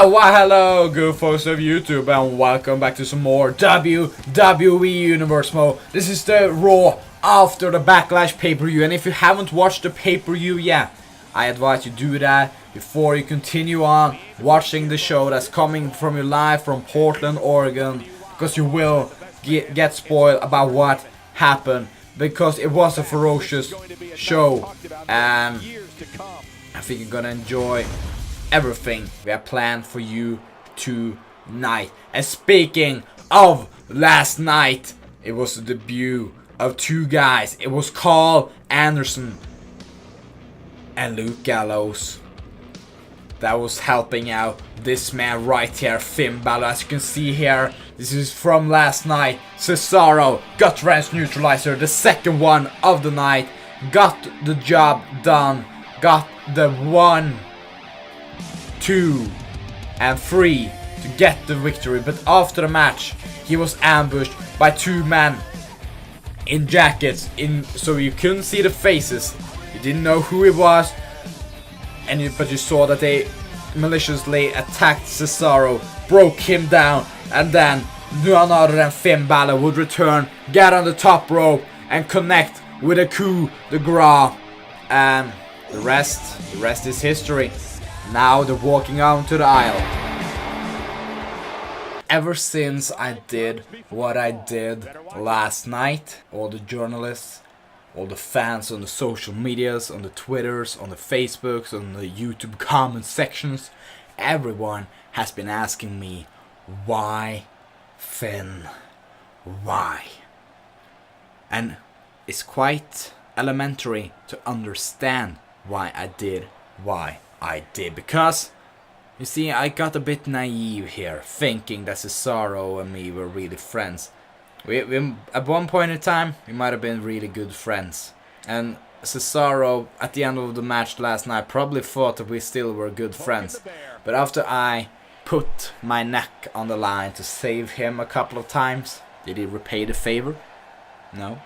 Why hello good folks of YouTube, and welcome back to some more WWE Universe mode. This is the Raw after the Backlash pay-per-view, and if you haven't watched the pay-per-view yet, I advise you do that before you continue on watching the show that's coming from you live from Portland, Oregon, because you will get spoiled about what happened, because it was a ferocious show, and I think you're gonna enjoy everything we have planned for you tonight. And speaking of last night, it was the debut of two guys. It was Carl Anderson and Luke Gallows that was helping out this man right here, Finn Bàlor. As you can see here, this is from last night. Cesaro got Rance Neutralizer, the second one of the night, got the job done, got the 1, 2 and 3 to get the victory. But after the match, he was ambushed by two men in jackets, so you couldn't see the faces. You didn't know who it was, but you saw that they maliciously attacked Cesaro, broke him down, and then none other than Finn Bàlor would return, get on the top rope, and connect with a coup de grace. And the rest is history. Now they're walking out to the aisle. Ever since I did what I did last night, all the journalists, all the fans on the social medias, on the Twitters, on the Facebooks, on the YouTube comment sections, everyone has been asking me, why Finn? Why? And it's quite elementary to understand why I did because, you see, I got a bit naive here, thinking that Cesaro and me were really friends. We at one point in time, we might have been really good friends. And Cesaro, at the end of the match last night, probably thought that we still were good friends. But after I put my neck on the line to save him a couple of times, did he repay the favor? No.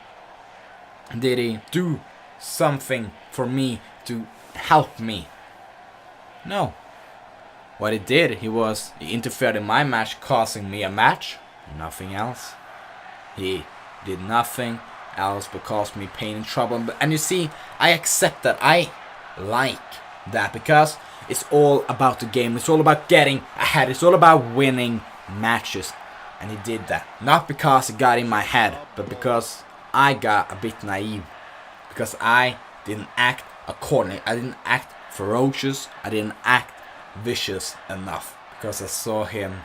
Did he do something for me to help me? No. What he did, he interfered in my match, causing me a match. Nothing else. He did nothing else but cause me pain and trouble. And you see, I accept that. I like that, because it's all about the game. It's all about getting ahead. It's all about winning matches. And he did that. Not because it got in my head, but because I got a bit naive. Because I didn't act accordingly. I didn't act ferocious. I didn't act vicious enough, because I saw him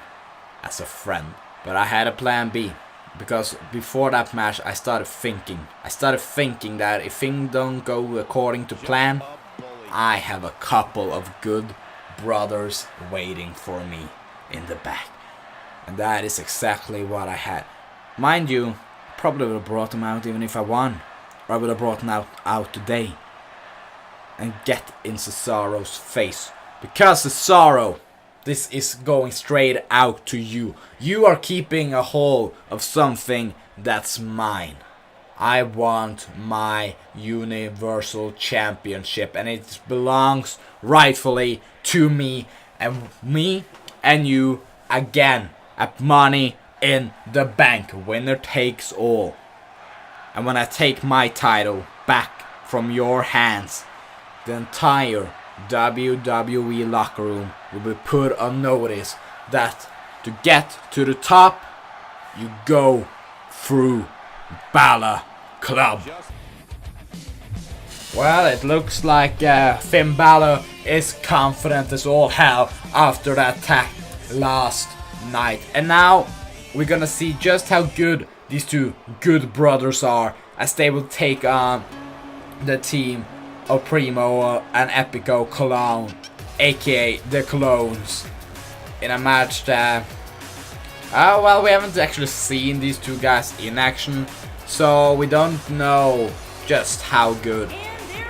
as a friend. But I had a plan B, because before that match I started thinking that if things don't go according to plan, I have a couple of good brothers waiting for me in the back. And that is exactly what I had. Mind you, probably would have brought them out even if I won, or I would have brought them out today and get in Cesaro's face. Because Cesaro, this is going straight out to you. You are keeping a hold of something that's mine. I want my Universal Championship, and it belongs rightfully to me and you again at Money in the Bank. Winner takes all. And when I take my title back from your hands, the entire WWE locker room will be put on notice that to get to the top, you go through Bàlor Club. Well, it looks like Finn Bàlor is confident as all hell after that attack last night. And now we're gonna see just how good these two good brothers are, as they will take on the team of Primo and Epico Cologne, aka the Clones, in a match that, well, we haven't actually seen these two guys in action, so we don't know just how good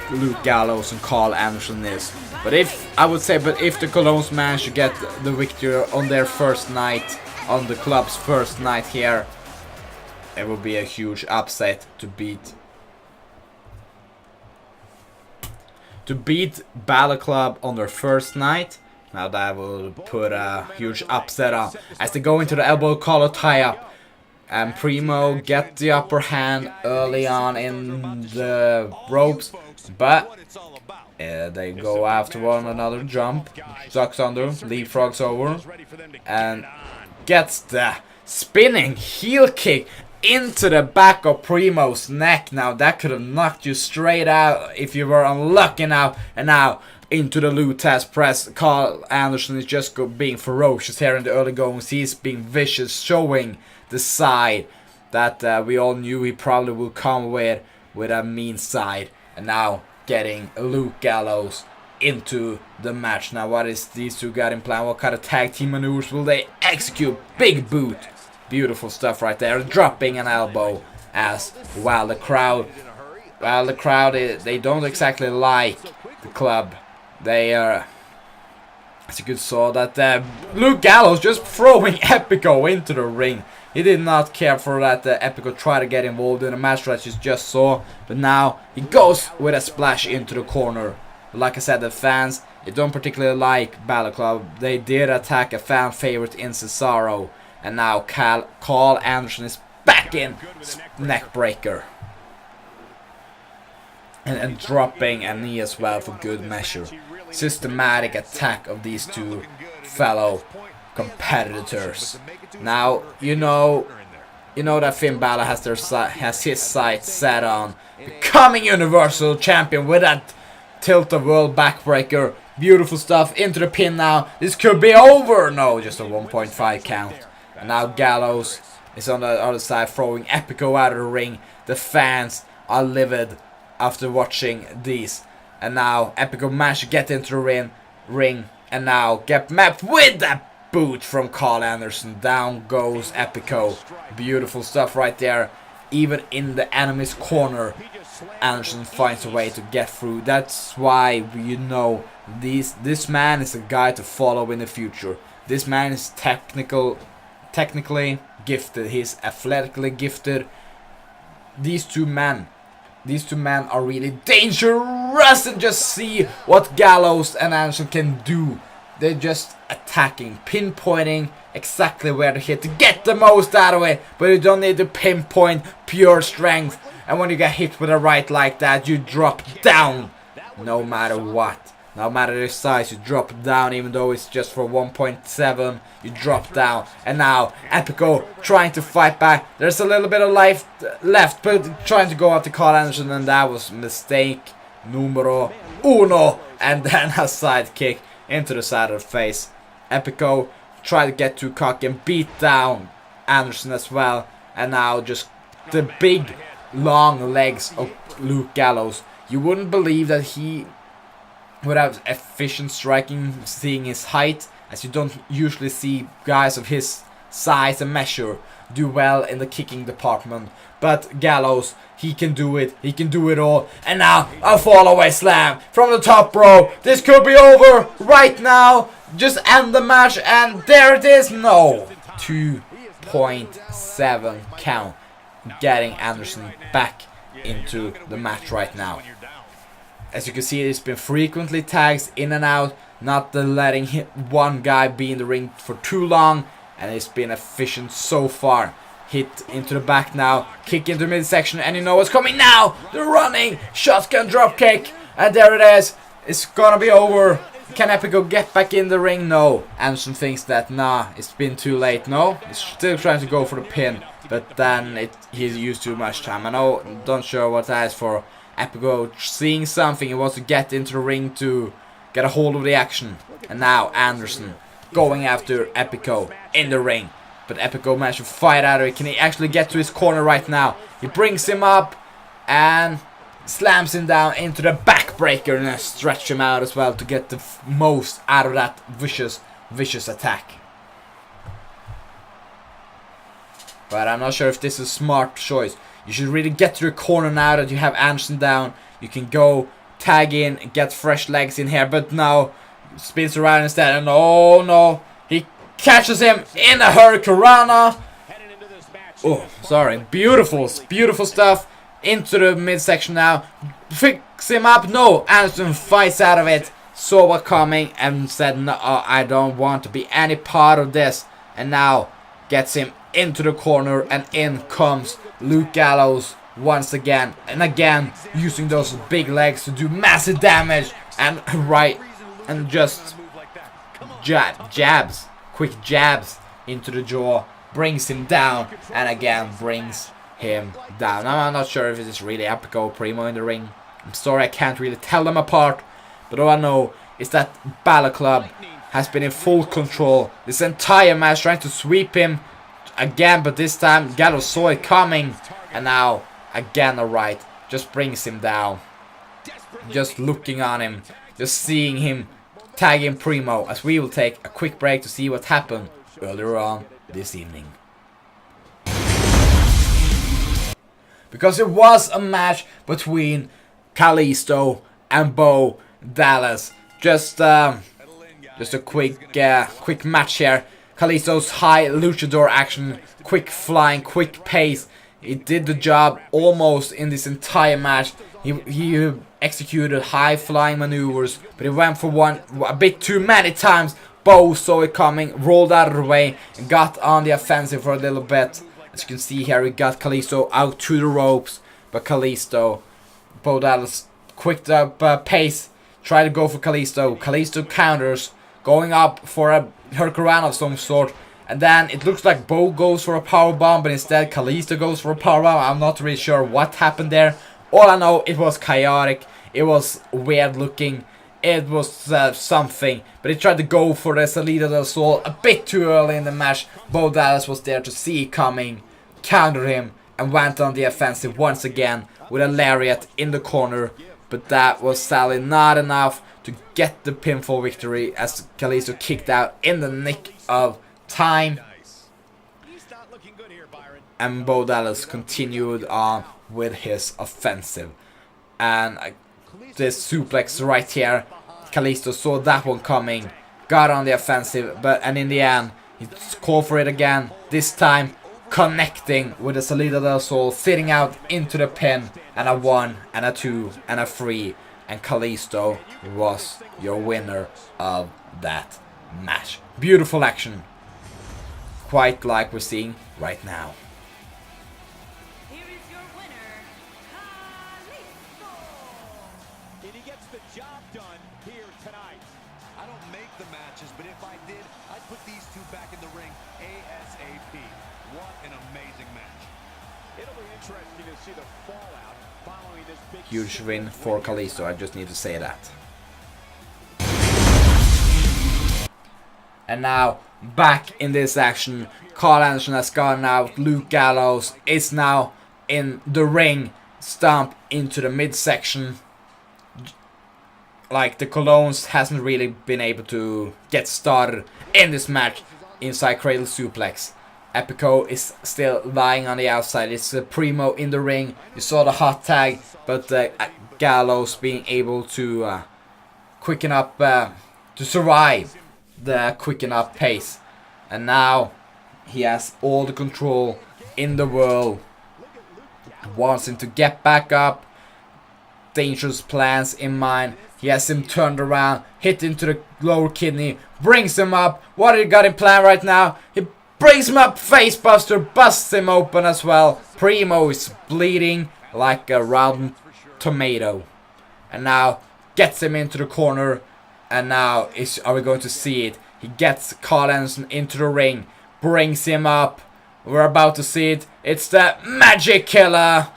Luke Gallows and Carl Anderson is. But if the Colognes manage to get the victory on their first night, on the club's first night here, it will be a huge upset to beat Bàlor Club on their first night. Now that will put a huge upset on. As they go into the elbow collar tie-up. And Primo get the upper hand early on in the ropes. But they go after one another, jump, ducks under, leapfrogs over. And gets the spinning heel kick into the back of Primo's neck. Now that could have knocked you straight out if you were unlucky now. And now into the Lutaz press. Carl Anderson is just being ferocious here in the early goings. He's being vicious, showing the side that we all knew he probably would come with a mean side. And now getting Luke Gallows into the match. Now what is these two got in plan? What kind of tag team maneuvers will they execute? Big boot. Beautiful stuff right there. Dropping an elbow as well. The crowd, they don't exactly like the club. They are, as you could saw that Luke Gallows just throwing Epico into the ring. He did not care for that Epico tried to get involved in a match that you just saw. But now he goes with a splash into the corner. But like I said, the fans, they don't particularly like Bàlor Club. They did attack a fan favorite in Cesaro. And now Carl Anderson is back in. Neck breaker. And dropping a knee as well for good measure. Systematic attack of these two fellow competitors. Now you know that Finn Bàlor has his sights set on becoming Universal Champion with that tilt of world backbreaker. Beautiful stuff into the pin now. This could be over. No, just a 1.5 count. And now Gallows is on the other side throwing Epico out of the ring. The fans are livid after watching these. And now Epico managed to get into the ring. And now get mapped with that boot from Carl Anderson. Down goes Epico. Beautiful stuff right there. Even in the enemy's corner, Anderson finds a way to get through. That's why you know this man is a guy to follow in the future. This man is technically gifted. He's athletically gifted. These two men are really dangerous, and just see what Gallows and Anderson can do. They're just attacking, pinpointing exactly where to hit to get the most out of it. But you don't need to pinpoint pure strength. And when you get hit with a right like that, you drop down. No matter what. No matter the size, you drop down. Even though it's just for 1.7, you drop down. And now Epico trying to fight back. There's a little bit of life left, but trying to go after Carl Anderson, and that was mistake numero uno. And then a side kick into the side of the face. Epico tried to get too cocky and beat down Anderson as well. And now just the big long legs of Luke Gallows. You wouldn't believe that he would have efficient striking, seeing his height, as you don't usually see guys of his size and measure do well in the kicking department. But Gallows, he can do it. He can do it all. And now a fall away slam from the top row. This could be over right now. Just end the match, and there it is. No, 2.7 count. Getting Anderson back into the match right now. As you can see, it's been frequently tags in and out, not letting one guy be in the ring for too long, and it's been efficient so far. Hit into the back now, kick into midsection, and you know what's coming now. The running shotgun drop kick, and there it is. It's gonna be over. Can Epico get back in the ring? No. Anderson thinks that nah, it's been too late. No, he's still trying to go for the pin, but then he's used too much time. I know, don't sure what that is for. Epico seeing something, he wants to get into the ring to get a hold of the action. And now Anderson going after Epico in the ring. But Epico managed to fight out of it. Can he actually get to his corner right now? He brings him up and slams him down into the backbreaker, and then stretch him out as well to get the most out of that vicious attack. But I'm not sure if this is a smart choice. You should really get to your corner now that you have Anderson down. You can go tag in and get fresh legs in here. But now spins around instead. And oh no, he catches him in a hurricanrana. Oh, sorry. Beautiful stuff. Into the midsection now. Fix him up. No, Anderson fights out of it. saw what coming and said, no, I don't want to be any part of this. And now gets him into the corner, and in comes Luke Gallows once again. And again, using those big legs to do massive damage. And and just jabs, quick jabs into the jaw. Brings him down, and again brings him down. Now, I'm not sure if it is really Epico or Primo in the ring. I'm sorry, I can't really tell them apart. But all I know is that Bàlor Club has been in full control this entire match, trying to sweep him again. But this time, Gallows saw it coming. And now, again, alright, just brings him down. Just looking on him, just seeing him tagging Primo, as we will take a quick break to see what happened earlier on this evening. Because it was a match between Kalisto and Bo Dallas. Just a quick match here. Kalisto's high luchador action, quick flying, quick pace. He did the job almost in this entire match. He executed high flying maneuvers, but he went for one a bit too many times. Bo saw it coming, rolled out of the way, and got on the offensive for a little bit. As you can see here, he got Kalisto out to the ropes, but Bo Dallas quicked up pace, tried to go for Kalisto. Kalisto counters, going up for a Hurricane of some sort, and then it looks like Bo goes for a powerbomb, but instead Kalisto goes for a powerbomb. I'm not really sure what happened there. All I know, it was chaotic, it was weird looking, it was something, but he tried to go for the Salida del Sol a bit too early in the match. Bo Dallas was there to see it coming, countered him, and went on the offensive once again with a lariat in the corner. But that was sadly not enough to get the pinfall victory, as Kalisto kicked out in the nick of time. And Bo Dallas continued on with his offensive. And this suplex right here, Kalisto saw that one coming, got on the offensive, and in the end, he called for it again. This time, connecting with the Salida del Sol, sitting out into the pin, and a 1, and a 2, and a 3. And Kalisto was your winner of that match. Beautiful action, quite like we're seeing right now. Huge win for Kalisto, I just need to say that. And now, back in this action, Carl Anderson has gone out, Luke Gallows is now in the ring, stomp into the midsection. Like, the Colognes hasn't really been able to get started in this match inside Cradle Suplex. Epico is still lying on the outside. It's Primo in the ring. You saw the hot tag, but Gallows being able to quicken up, to survive the quicken up pace. And now he has all the control in the world. Wants him to get back up. Dangerous plans in mind. He has him turned around, hit into the lower kidney, brings him up. What do you got in plan right now? He brings him up, facebuster, busts him open as well. Primo is bleeding like a round tomato. And now gets him into the corner. And now are we going to see it? He gets Carl Anderson into the ring, brings him up. We're about to see it. It's the Magic Killer.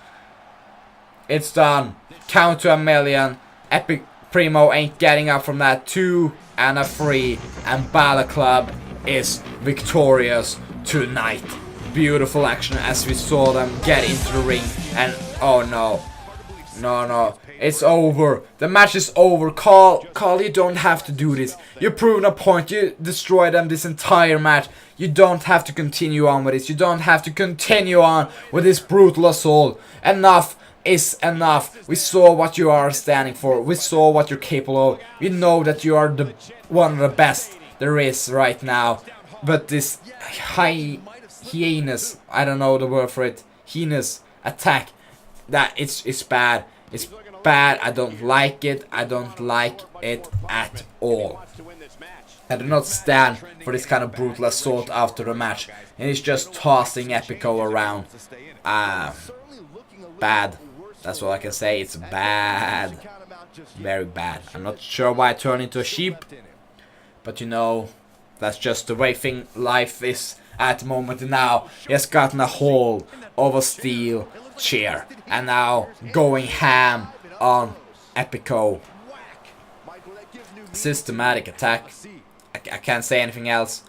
It's done. Count to 1,000,000. Epic Primo ain't getting up from that. 2 and a 3. And Bàlor Club is victorious tonight. Beautiful action as we saw them get into the ring. And oh no. No. It's over. The match is over. Carl, you don't have to do this. You've proven a point. You destroyed them this entire match. You don't have to continue on with this. You don't have to continue on with this brutal assault. Enough is enough. We saw what you are standing for. We saw what you're capable of. We know that you are one of the best there is right now. But this heinous, I don't know the word for it, heinous attack, that it's bad. It's bad. I don't like it. I don't like it at all. I do not stand for this kind of brutal assault after the match. And he's just tossing Epico around. Bad. That's all I can say. It's bad. Very bad. I'm not sure why I turned into a sheep. But you know, that's just the way life is at the moment. And now he has gotten a hold of a steel chair. And now going ham on Epico. Systematic attack. I can't say anything else.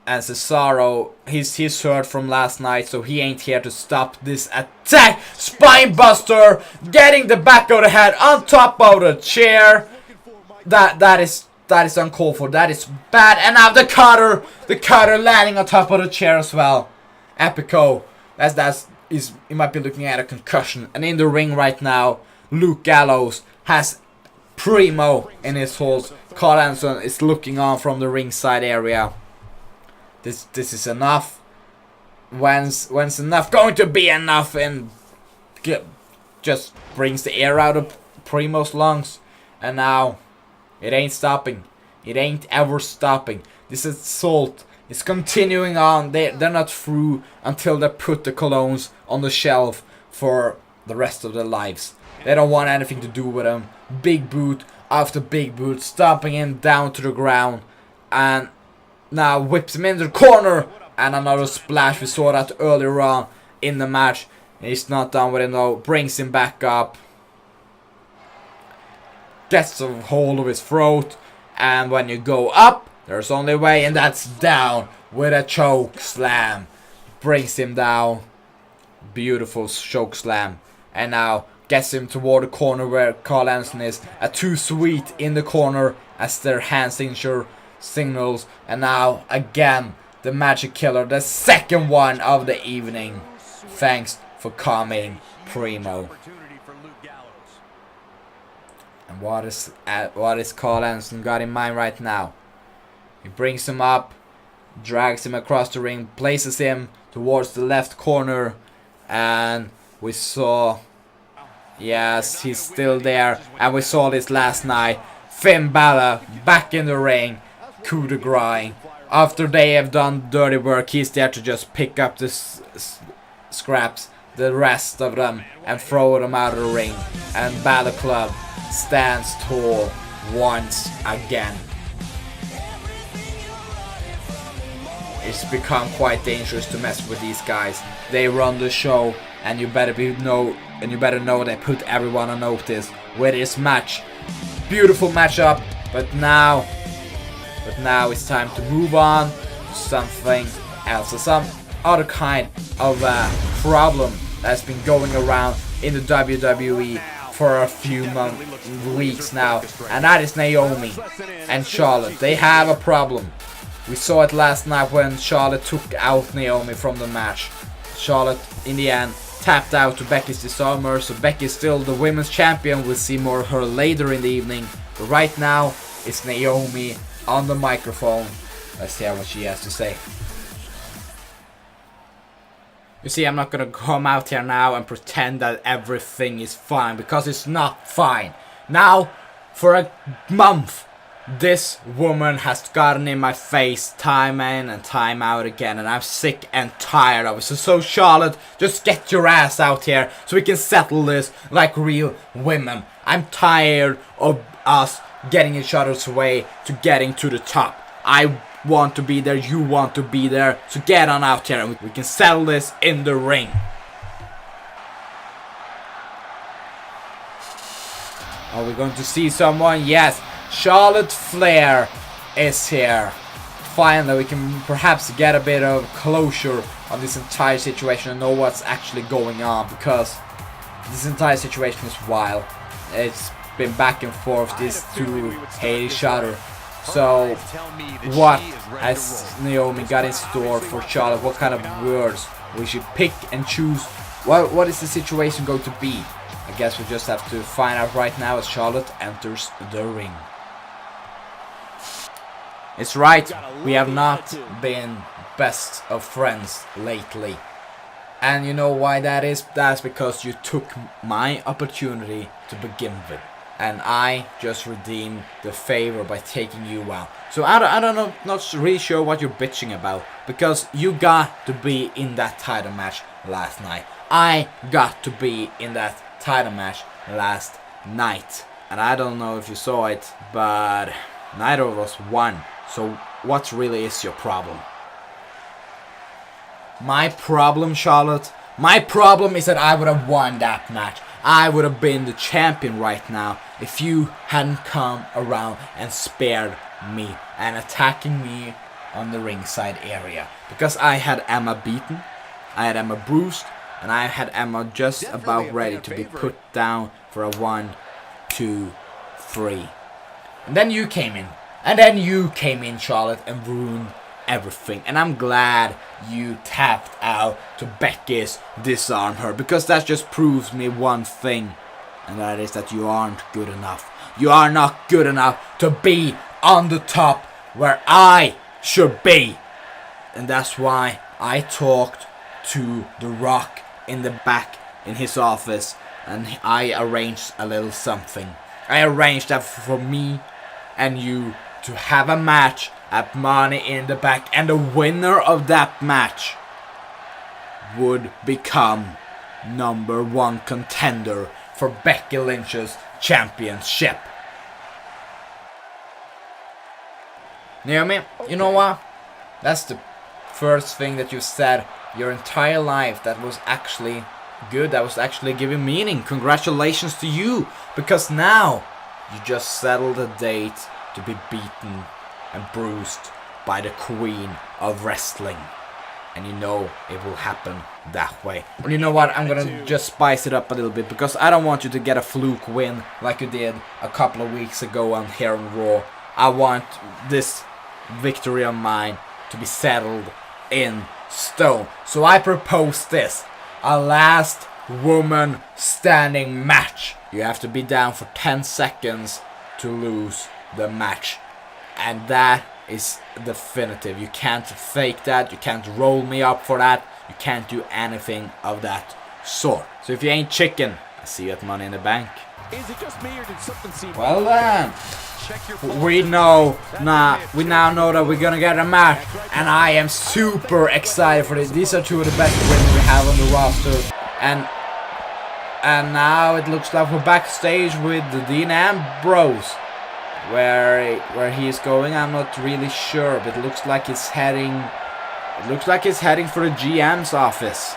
And Cesaro, he's hurt from last night, so he ain't here to stop this attack. Spinebuster, getting the back of the head on top of the chair. That is uncalled for. That is bad. And now the cutter landing on top of the chair as well. Epico, he might be looking at a concussion. And in the ring right now, Luke Gallows has Primo in his holds. Carl Anderson is looking on from the ringside area. This is enough. When's enough going to be enough? And just brings the air out of Primo's lungs. And now it ain't stopping. It ain't ever stopping. This assault is continuing on. They're not through until they put the colognes on the shelf for the rest of their lives. They don't want anything to do with them. Big boot after big boot, stomping him down to the ground. And now whips him into the corner. And another splash. We saw that earlier on in the match. He's not done with it though. Brings him back up. Gets a hold of his throat. And when you go up, there's only a way. And that's down with a choke slam. Brings him down. Beautiful choke slam. And now gets him toward the corner where Carl Anderson is. A too sweet in the corner as their hand signature signals. And now again the Magic Killer, the second one of the evening. Thanks for coming, Primo. And what is Carl Anderson got in mind right now? He brings him up, drags him across the ring, places him towards the left corner, and we saw, yes, he's still there, and we saw this last night. Finn Bàlor back in the ring, coup de grace. After they have done dirty work, he's there to just pick up the scraps, the rest of them, and throw them out of the ring. And Bàlor Club stands tall once again. It's become quite dangerous to mess with these guys. They run the show, and you better know they put everyone on notice with this match. Beautiful matchup, but now it's time to move on to something else, some other kind of problem that's been going around in the WWE for a few weeks now, and that is Naomi and Charlotte. They have a problem. We saw it last night when Charlotte took out Naomi from the match. Charlotte, in the end, tapped out to Becky's disarmer, so Becky's still the women's champion. We'll see more of her later in the evening, but right now it's Naomi on the microphone. Let's hear what she has to say. You see, I'm not gonna come out here now and pretend that everything is fine, because it's not fine. Now, for a month, this woman has gotten in my face time in and time out again, and I'm sick and tired of it. So Charlotte, just get your ass out here so we can settle this like real women. I'm tired of us getting each other's way to getting to the top. I want to be there, you want to be there, so get on out here and we can settle this in the ring. Are we going to see someone? Yes, Charlotte Flair is here. Finally, we can perhaps get a bit of closure on this entire situation and know what's actually going on, because this entire situation is wild. It's been back and forth, these two hate each other. So what has Naomi got in store for Charlotte? What kind of words we should pick and choose? What is the situation going to be? I guess we just have to find out right now as Charlotte enters the ring. It's right, we have not been best of friends lately. And you know why that is? That's because you took my opportunity to begin with. And I just redeemed the favor by taking you out. So I don't know, not really sure what you're bitching about. Because you got to be in that title match last night. I got to be in that title match last night. And I don't know if you saw it, but neither of us won. So what really is your problem? My problem, Charlotte? My problem is that I would have won that match. I would have been the champion right now if you hadn't come around and spared me and attacking me on the ringside area. Because I had Emma beaten, I had Emma bruised, and I had Emma just about ready to be put down for a 1, 2, 3. And then you came in. And then you came in, Charlotte, and ruined everything. And I'm glad you tapped out to Becky's disarm her, because that just proves me one thing, and that is that you aren't good enough. You are not good enough to be on the top where I should be. And that's why I talked to The Rock in the back in his office, and I arranged a little something. I arranged that for me and you to have a match at Money in the Bank, and the winner of that match would become #1 contender for Becky Lynch's championship. Naomi, you know what? That's the first thing that you said your entire life that was actually good, that was actually giving meaning. Congratulations to you, because now you just settled a date to be beaten and bruised by the queen of wrestling. And you know it will happen that way. Well, you know what? I'm gonna just spice it up a little bit, because I don't want you to get a fluke win like you did a couple of weeks ago on here on Raw. I want this victory of mine to be settled in stone. So I propose this: a last woman standing match. You have to be down for 10 seconds to lose the match. And that is definitive. You can't fake that. You can't roll me up for that. You can't do anything of that sort. So if you ain't chicken, I see you at Money in the Bank. Is it just me, or did something seem well then, we now know that we're gonna get a match, and I am super excited for this. These are two of the best women we have on the roster, and now it looks like we're backstage with the Dean Ambrose. Where he is going, I'm not really sure, but it looks like he's heading. It looks like he's heading for the GM's office.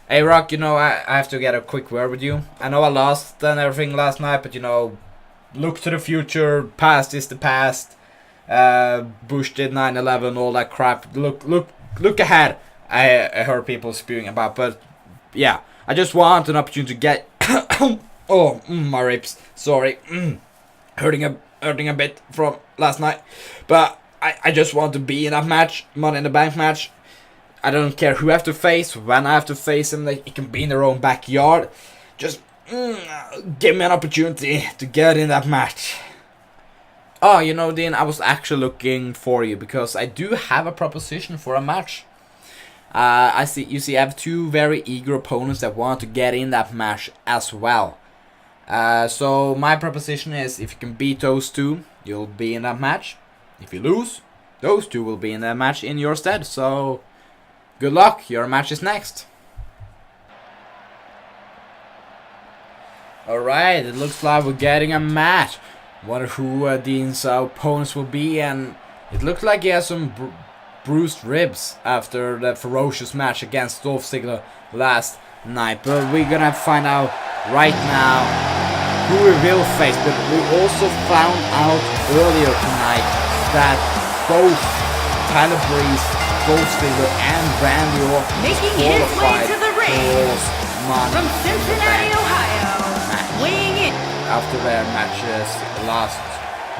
Hey Rock, you know I have to get a quick word with you. I know I lost and everything last night, but you know, look to the future. Past is the past. Bush did 9/11, all that crap. Look ahead. I heard people spewing about, but yeah, I just want an opportunity to get. My ribs. Sorry, hurting a bit from last night, but I just want to be in that match, Money in the Bank match. I don't care who I have to face, when I have to face them. It can be in their own backyard. Just give me an opportunity to get in that match. Oh, you know, Dean, I was actually looking for you because I do have a proposition for a match. I see, I have two very eager opponents that want to get in that match as well. So my proposition is, if you can beat those two, you'll be in that match. If you lose, those two will be in that match in your stead. So good luck, your match is next. Alright, it looks like we're getting a match. Wonder who Dean's opponents will be, and it looks like he has some bruised ribs after that ferocious match against Dolph Ziggler last night. But we're gonna find out right now who we will face. But we also found out earlier tonight that both Tyler Breeze, Dolph Ziggler, and Randy Orton making his way to the ring from Cincinnati, Ohio, weighing in after their matches last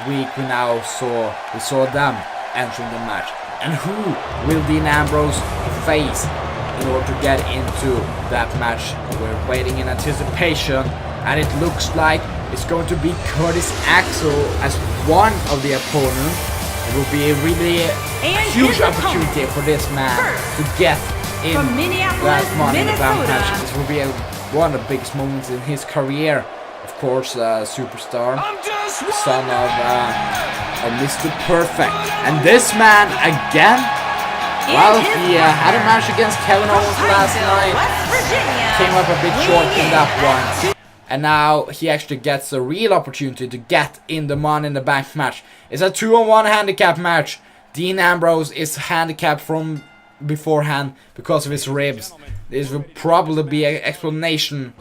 week. We saw them entering the match. And who will Dean Ambrose face in order to get into that match? We're waiting in anticipation, and it looks like it's going to be Curtis Axel as one of the opponents. It will be a really huge opportunity for this man to get in from that Minneapolis, Money in the Bank match. Minnesota. This will be one of the biggest moments in his career. Of course, superstar, son of Mr. Perfect. And this man again, well, he had a match against Kevin Owens last night. Came up a bit short in that one. And now he actually gets a real opportunity to get in the Money in the Bank match. It's a 2-on-1 handicap match. Dean Ambrose is handicapped from beforehand because of his ribs. This will probably be an explanation.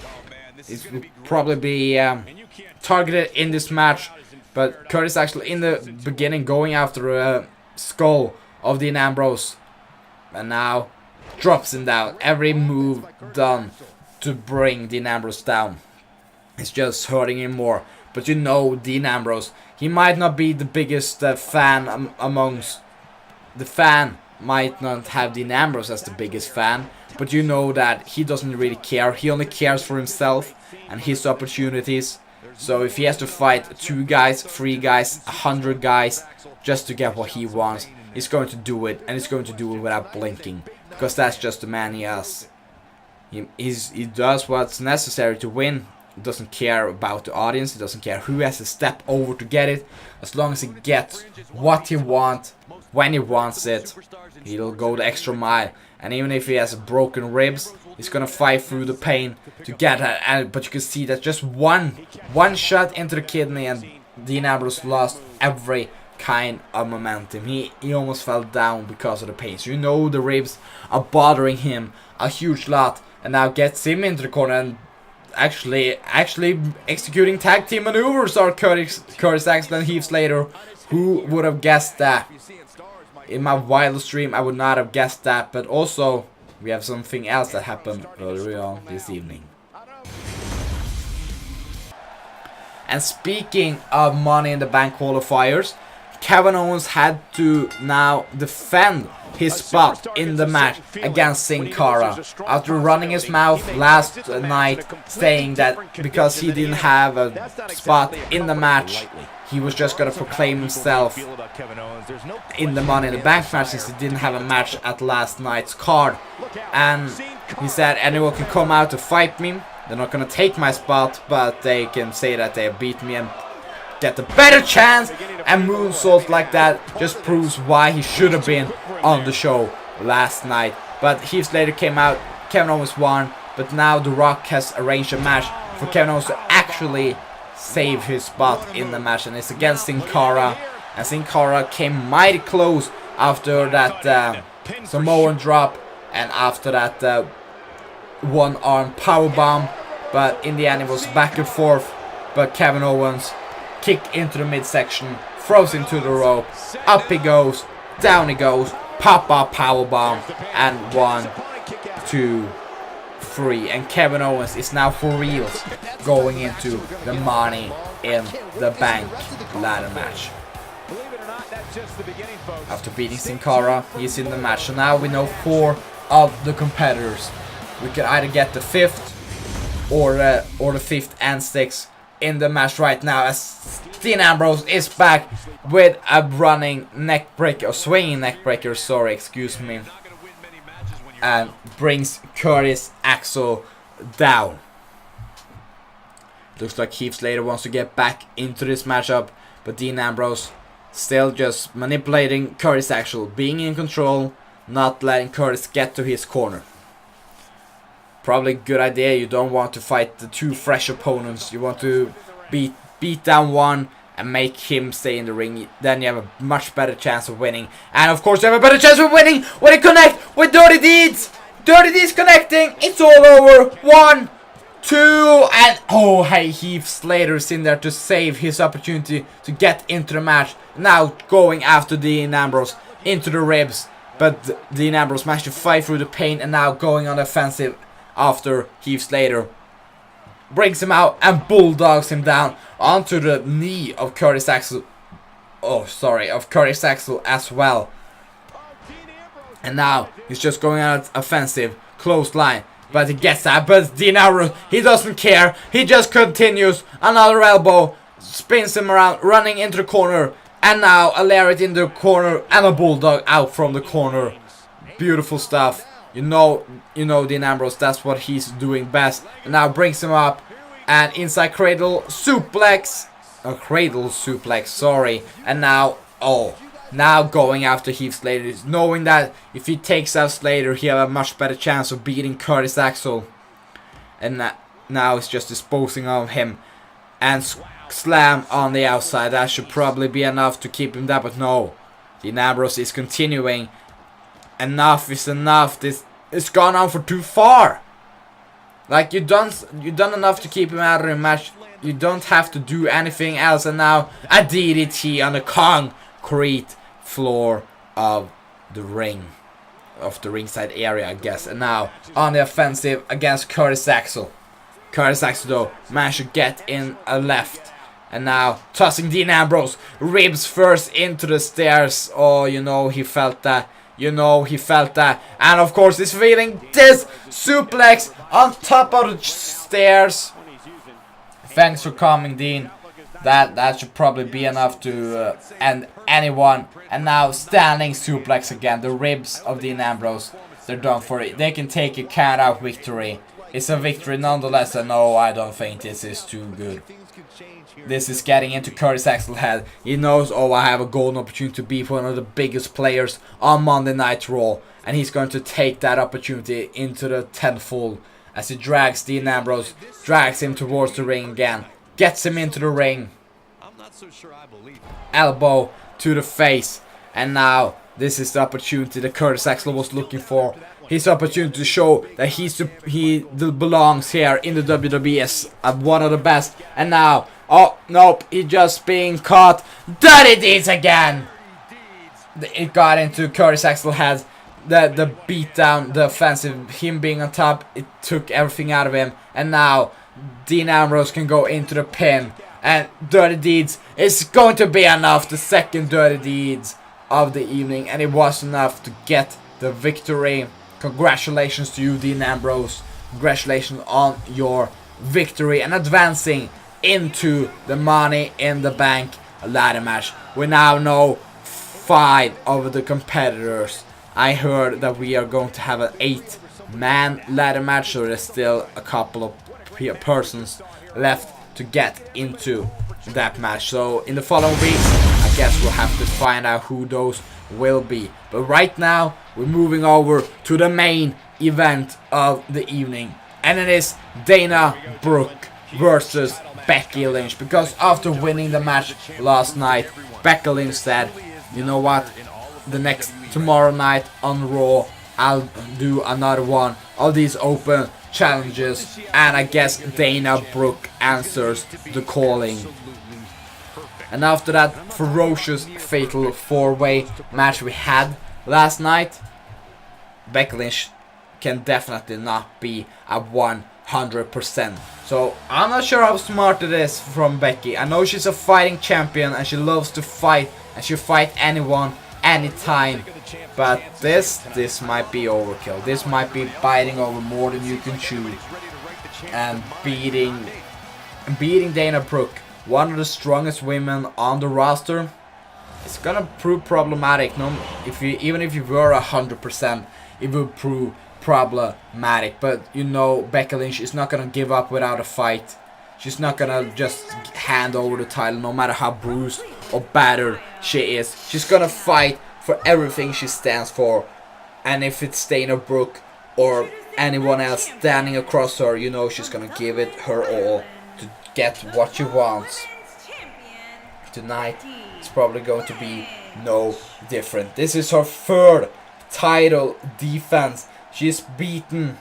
It will probably be targeted in this match. But Curtis actually in the beginning going after a skull of Dean Ambrose. And now drops him down. Every move done to bring Dean Ambrose down. It's just hurting him more. But you know Dean Ambrose, he might not be the biggest fan amongst the fan. Might not have Dean Ambrose as the biggest fan. But you know that he doesn't really care. He only cares for himself and his opportunities. So if he has to fight 2 guys, 3 guys, 100 guys just to get what he wants, he's going to do it. And he's going to do it without blinking. Because that's just the man he is. He does what's necessary to win. He doesn't care about the audience. He doesn't care who has to step over to get it. As long as he gets what he wants, when he wants it, he'll go the extra mile. And even if he has broken ribs, he's gonna fight through the pain to get it. But you can see that just one shot into the kidney and Dean Ambrose lost every kind of momentum. He almost fell down because of the pain. So you know the ribs are bothering him a huge lot. And now gets him into the corner and actually executing tag team maneuvers are Curtis Axel and Heath Slater. Who would have guessed that? In my wildest dream, I would not have guessed that. But also, we have something else that happened earlier on this evening. And speaking of Money in the Bank qualifiers, Kevin Owens had to now defend his spot in the match against Sin Cara after running his mouth last night saying that because he didn't have a spot in the match, he was just gonna proclaim himself in the Money in the Bank match since he didn't have a match at last night's card. And he said anyone can come out to fight me. They're not gonna take my spot, but they can say that they beat me and get a better chance. And moonsault like that just proves why he should have been on the show last night. But Heath Slater came out, Kevin Owens won, but now The Rock has arranged a match for Kevin Owens to actually save his spot in the match, and it's against Sin Cara. And Sin Cara came mighty close after that Samoan drop and after that one-arm powerbomb, but in the end it was back and forth. But Kevin Owens kicked into the midsection, throws him to the rope, up he goes, down he goes, pop-up powerbomb, and 1, 2, 3. And Kevin Owens is now for reals going into the Money in the Bank ladder match. After beating Sin Cara, he's in the match. So now we know 4 of the competitors. We can either get the 5th or the 5th and 6th in the match right now, as Dean Ambrose is back with a running neck breaker, or swinging neck breaker, sorry, excuse me, and brings Curtis Axel down. Looks like Heath Slater wants to get back into this matchup, but Dean Ambrose still just manipulating Curtis Axel, being in control, not letting Curtis get to his corner. Probably a good idea. You don't want to fight the 2 fresh opponents. You want to beat down one and make him stay in the ring. Then you have a much better chance of winning. And of course you have a better chance of winning when you connect with Dirty Deeds. Dirty Deeds connecting. It's all over. 1, 2, and oh, hey, Heath Slater's in there to save his opportunity to get into the match. Now going after Dean Ambrose into the ribs. But Dean Ambrose managed to fight through the pain and now going on the offensive after Heath Slater brings him out and bulldogs him down onto the knee of Curtis Axel. Oh, sorry, of Curtis Axel as well. And now he's just going on offensive, close line. But he gets that, but Dean Ambrose, he doesn't care. He just continues. Another elbow, spins him around, running into the corner. And now a lariat in the corner and a bulldog out from the corner. Beautiful stuff. You know Dean Ambrose, that's what he's doing best. And now brings him up. And inside cradle suplex. A cradle suplex, sorry. And now, now going after Heath Slater. Knowing that if he takes out Slater, he'll have a much better chance of beating Curtis Axel. And now it's just disposing of him. And slam on the outside. That should probably be enough to keep him there. But no. Dean Ambrose is continuing. Enough is enough. It's gone on for too far. Like you done enough to keep him out of the match. You don't have to do anything else. And now a DDT on the concrete floor of the ring, of the ringside area, I guess. And now on the offensive against Curtis Axel. Curtis Axel though managed to get in a left. And now tossing Dean Ambrose, ribs first into the stairs. Oh, he felt that. He felt that. And of course he's feeling this suplex on top of the stairs. Thanks for coming, Dean. That should probably be enough to end anyone. And now standing suplex again. The ribs of Dean Ambrose, they're done for it. They can take a count out victory. It's a victory nonetheless. And no, I don't think this is too good. This is getting into Curtis Axel's head. He knows, I have a golden opportunity to be one of the biggest players on Monday Night Raw. And he's going to take that opportunity into the tenfold. As he drags Dean Ambrose, drags him towards the ring again. Gets him into the ring. Elbow to the face. And now, this is the opportunity that Curtis Axel was looking for. His opportunity to show that he belongs here in the WWE as one of the best. And now, nope, he's just being caught. Dirty deeds again. It got into Curtis Axel's head. The beatdown, the offensive, him being on top, it took everything out of him. And now, Dean Ambrose can go into the pin. And Dirty Deeds is going to be enough. The second Dirty Deeds of the evening. And it was enough to get the victory. Congratulations to you, Dean Ambrose. Congratulations on your victory and advancing into the Money in the Bank ladder match. We now know 5 of the competitors. I heard that we are going to have an 8-man ladder match, so there's still a couple of persons left to get into that match. So in the following weeks, I guess we'll have to find out who those will be. But right now, we're moving over to the main event of the evening. And it is Dana Brooke versus Becky Lynch. Because after winning the match last night, Becky Lynch said, you know what, tomorrow night on Raw, I'll do another one of these open challenges. And I guess Dana Brooke answers the calling. And after that ferocious fatal 4-way match we had last night, Becky Lynch can definitely not be at 100%. So I'm not sure how smart it is from Becky. I know she's a fighting champion and she loves to fight and she'll fight anyone, anytime. But this might be overkill. This might be biting over more than you can chew. And beating Dana Brooke, one of the strongest women on the roster, it's gonna prove problematic. Even if you were 100%, it would prove problematic. But Becky Lynch is not gonna give up without a fight. She's not gonna just hand over the title, no matter how bruised or battered she is. She's gonna fight for everything she stands for. And if it's Dana Brooke or anyone else standing across her, she's gonna give it her all to get what she wants. Tonight, it's probably going to be no different. This is her 3rd title defense. She's beaten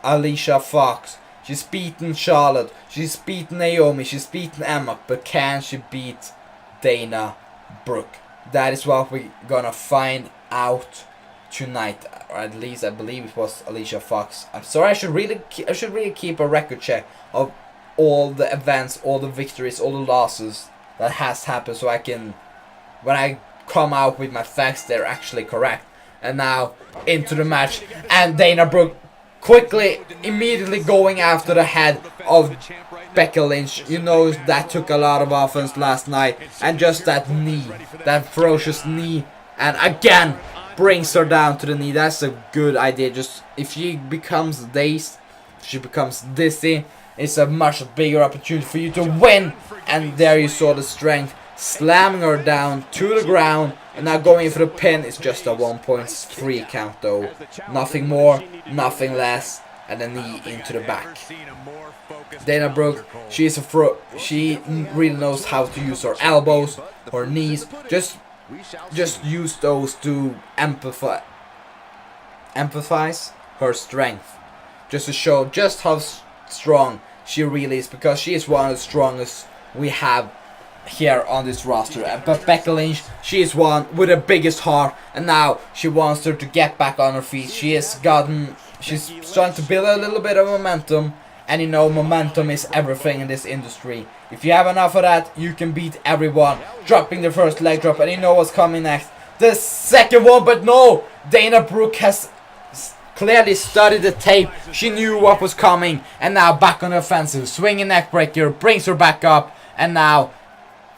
Alicia Fox. She's beaten Charlotte. She's beaten Naomi. She's beaten Emma. But can she beat Dana Brooke? That is what we're gonna find out tonight. Or at least I believe it was Alicia Fox. I'm sorry. I should really keep a record check of all the events, all the victories, all the losses that has happened, so I can, when I come out with my facts, they're actually correct. And now into the match, and Dana Brooke immediately going after the head of Becky Lynch. That took a lot of offense last night, and just that knee, that ferocious knee, and again brings her down to the knee. That's a good idea. Just if she becomes dazed, if she becomes dizzy, it's a much bigger opportunity for you to win. And there you saw the strength, slamming her down to the ground, and now going for the pin. It's just a 1.3 count though, nothing more, nothing less, and a knee into the back. Dana Brooke, she really knows how to use her elbows, her knees. Just use those to emphasize her strength, just to show just how strong she really is, because she is one of the strongest we have here on this roster. But Becky Lynch, she is one with the biggest heart, and now she wants her to get back on her feet. She's trying to build a little bit of momentum, and you know momentum is everything in this industry. If you have enough of that, you can beat everyone. Dropping the first leg drop, and you know what's coming next. The second one, but no! Dana Brooke has clearly studied the tape. She knew what was coming, and now back on the offensive. Swinging neck breaker, brings her back up, and now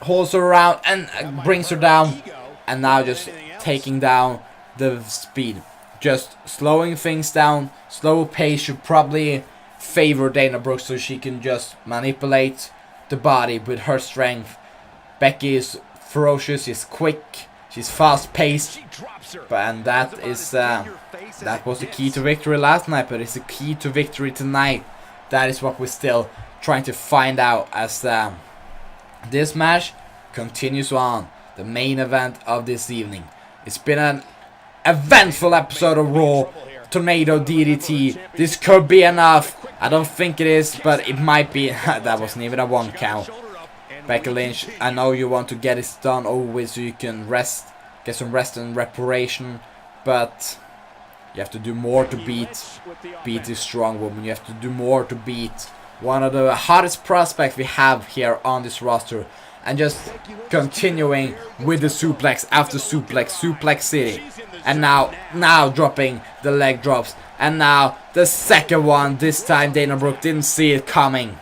holds her around and brings her down, and now just taking down the speed, just slowing things down. Slow pace should probably favor Dana Brooke, so she can just manipulate the body with her strength. Becky is ferocious, she's quick, she's fast paced, and that was the key to victory last night, but it's the key to victory tonight. That is what we're still trying to find out as this match continues on, the main event of this evening. It's been an eventful episode of Raw. Tornado DDT. This could be enough. I don't think it is, but it might be. That wasn't even a 1 count. Becky Lynch, I know you want to get it done over with so you can rest, get some rest and reparation, but you have to do more to beat this strong woman. You have to do more to beat one of the hottest prospects we have here on this roster. And just continuing with the suplex after suplex, Suplex City. And now dropping the leg drops. And now the second one. This time Dana Brooke didn't see it coming.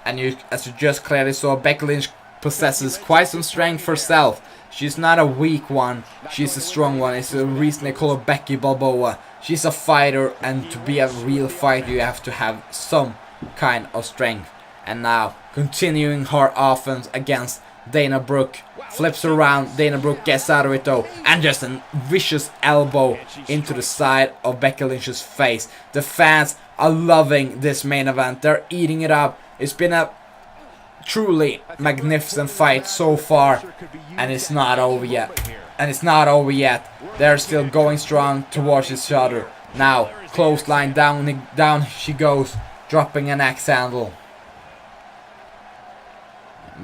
And as you just clearly saw, Becky Lynch possesses quite some strength herself. She's not a weak one, she's a strong one. It's the reason they call her Becky Balboa. She's a fighter, and to be a real fighter you have to have some kind of strength. And now continuing her offense against Dana Brooke. Flips around, Dana Brooke gets out of it though, and just a vicious elbow into the side of Becky Lynch's face. The fans are loving this main event, they're eating it up. It's been a truly magnificent fight so far, and it's not over yet. They're still going strong towards each other. Now clothesline down she goes, dropping an axe handle.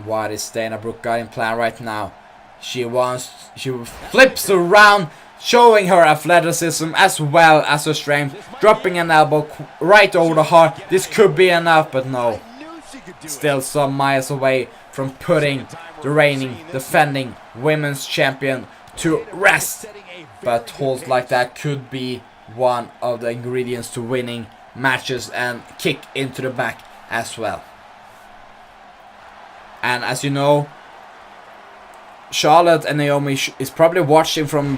What is Dana Brooke got in plan right now? She flips around, showing her athleticism as well as her strength, dropping an elbow right over the heart. This could be enough, but no. Still some miles away from putting the reigning, defending women's champion to rest. But holds like that could be one of the ingredients to winning matches and kick into the back as well. And as you know, Charlotte and Naomi is probably watching from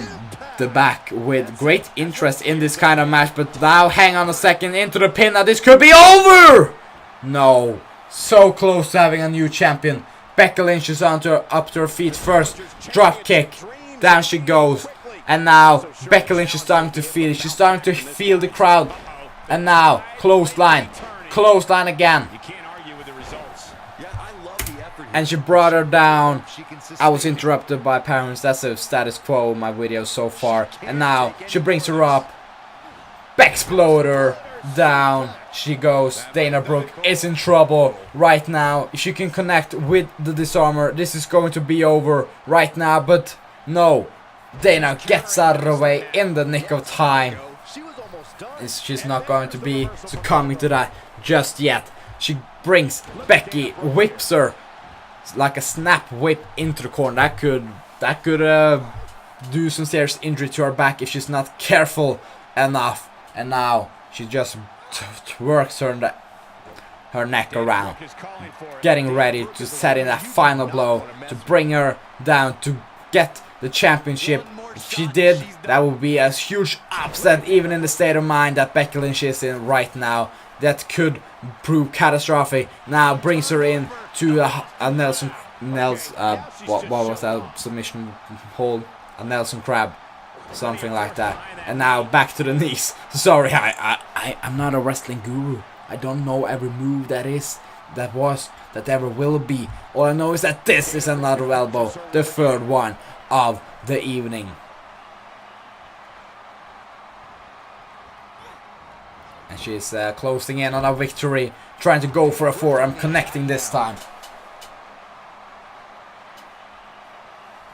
the back with great interest in this kind of match. But now, hang on a second, into the pin. Now this could be over! No. So close to having a new champion. Becky Lynch is up to her feet first. Drop kick. Down she goes. And now Becky Lynch is starting to feel it. She's starting to feel the crowd. And now clothesline. Clothesline again. And she brought her down. I was interrupted by parents. That's the status quo of my video so far. And now she brings her up. Backsploder. Down she goes. Dana Brooke is in trouble right now. She can connect with the disarmer. This is going to be over right now, but no. Dana gets out of the way in the nick of time. She's not going to be succumbing to that just yet. She brings Becky, whips her like a snap whip into the corner. That could do some serious injury to her back if she's not careful enough. And now she just works her neck around, getting ready to set in that final blow to bring her down to get the championship if she did, that would be a huge upset, even in the state of mind that Becky Lynch is in right now. That could prove catastrophic. Now brings her in to a Nelson, what was that submission hold? A Nelson Crab, something like that. And now back to the knees. Sorry, I'm not a wrestling guru. I don't know every move that ever will be. All I know is that this is another elbow, the third one of the evening. And she's closing in on a victory, trying to go for a forearm, connecting this time.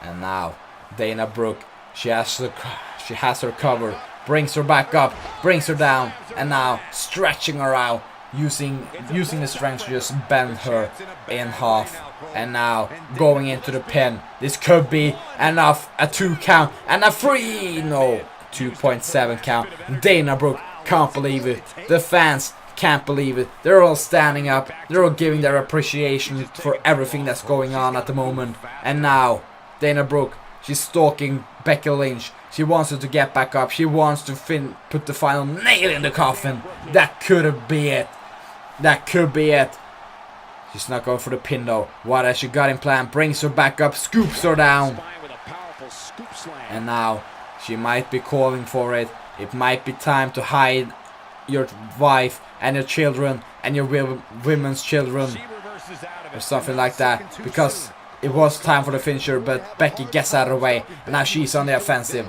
And now Dana Brooke, she has her covered, brings her back up, brings her down, and now stretching her out, using the strength to just bend her in half. And now going into the pin. This could be enough. A 2 count and a 3. No, 2.7 count. Dana Brooke can't believe it. The fans can't believe it. They're all standing up. They're all giving their appreciation for everything that's going on at the moment. And now Dana Brooke, she's stalking Becky Lynch. She wants her to get back up. She wants to put the final nail in the coffin. That could be it. That could be it. She's not going for the pin though. What has she got in plan? Brings her back up, scoops her down. And now she might be calling for it. It might be time to hide your wife and your children and your women's children. Or something like that. Because it was time for the finisher, but Becky gets out of the way. And now she's on the offensive.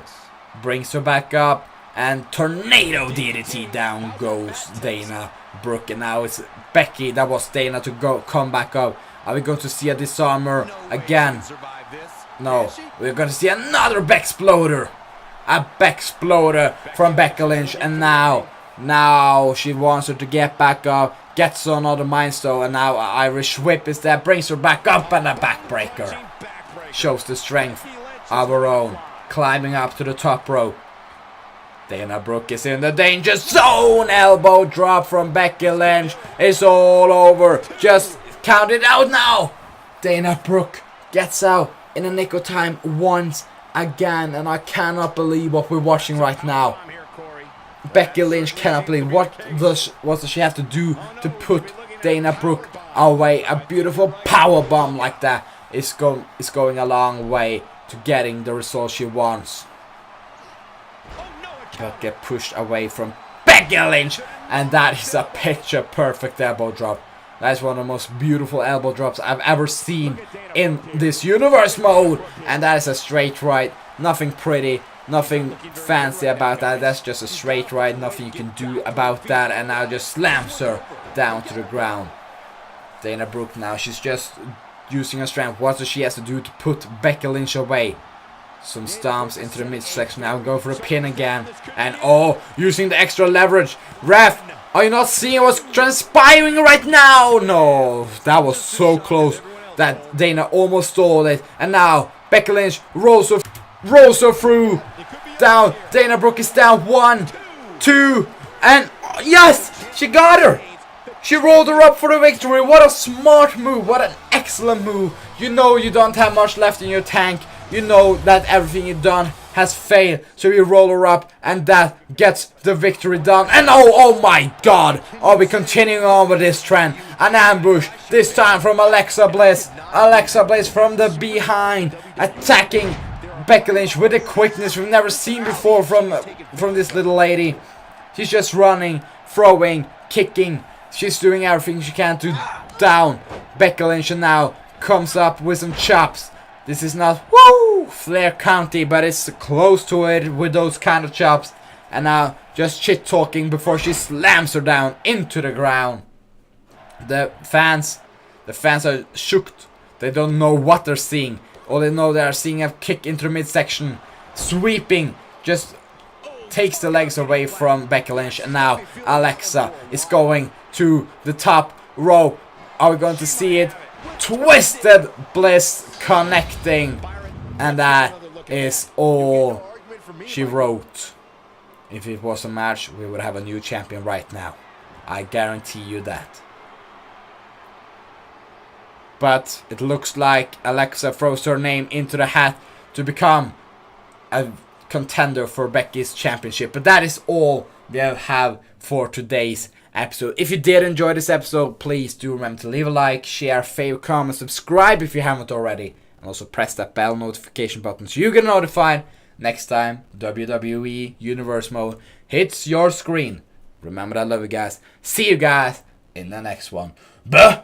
Brings her back up. And tornado DDT, down goes Dana Brooke. And now it's Becky that was Dana to come back up. Are we going to see a disarmer again? No, we're going to see another Bexploder. A Bexploder from Becky Lynch. And now she wants her to get back up. Gets another Mind Stone. And now Irish Whip is there. Brings her back up and a backbreaker. Shows the strength of her own. Climbing up to the top rope. Dana Brooke is in the danger zone. Elbow drop from Becky Lynch. It's all over. Just count it out now. Dana Brooke gets out in the nick of time once again. And I cannot believe what we're watching right now. Becky Lynch cannot believe. What does she have to do to put Dana Brooke away? A beautiful power bomb like that is going a long way to getting the result she wants. But get pushed away from Becky Lynch, and that is a picture perfect elbow drop. That is one of the most beautiful elbow drops I've ever seen in this universe mode, and that is a straight right. Nothing pretty, nothing fancy about that. That's just a straight right. Nothing you can do about that. And now just slams her down to the ground. Dana Brooke now, she's just using her strength. What does she have to do to put Becky Lynch away? Some stomps into the midsection. Now go for a pin again. And oh, using the extra leverage. Ref, are you not seeing what's transpiring right now? No, that was so close that Dana almost stole it. And now Becky Lynch rolls her through. Down. Dana Brooke is down. 1, 2, and yes, she got her. She rolled her up for the victory. What a smart move. What an excellent move. You know you don't have much left in your tank. You know that everything you've done has failed. So you roll her up and that gets the victory done. And oh my god. Are we continuing on with this trend? An ambush. This time from Alexa Bliss. Alexa Bliss from the behind. Attacking Becky Lynch with a quickness we've never seen before from this little lady. She's just running, throwing, kicking. She's doing everything she can to down Becky Lynch, and now comes up with some chops. This is not Flair County, but it's close to it with those kind of chops. And now just shit talking before she slams her down into the ground. The fans are shook. They don't know what they're seeing. All they know, they are seeing a kick into the midsection, sweeping, just takes the legs away from Becky Lynch. And now Alexa is going to the top rope. Are we going to see it? Twisted Bliss connecting. And that is all she wrote. If it was a match, we would have a new champion right now. I guarantee you that. But it looks like Alexa throws her name into the hat to become a contender for Becky's championship. But that is all we have for today's episode. If you did enjoy this episode, please do remember to leave a like, share, favorite, comment, subscribe if you haven't already. And also press that bell notification button so you get notified next time WWE Universe mode hits your screen. Remember that, love you guys. See you guys in the next one. Bye.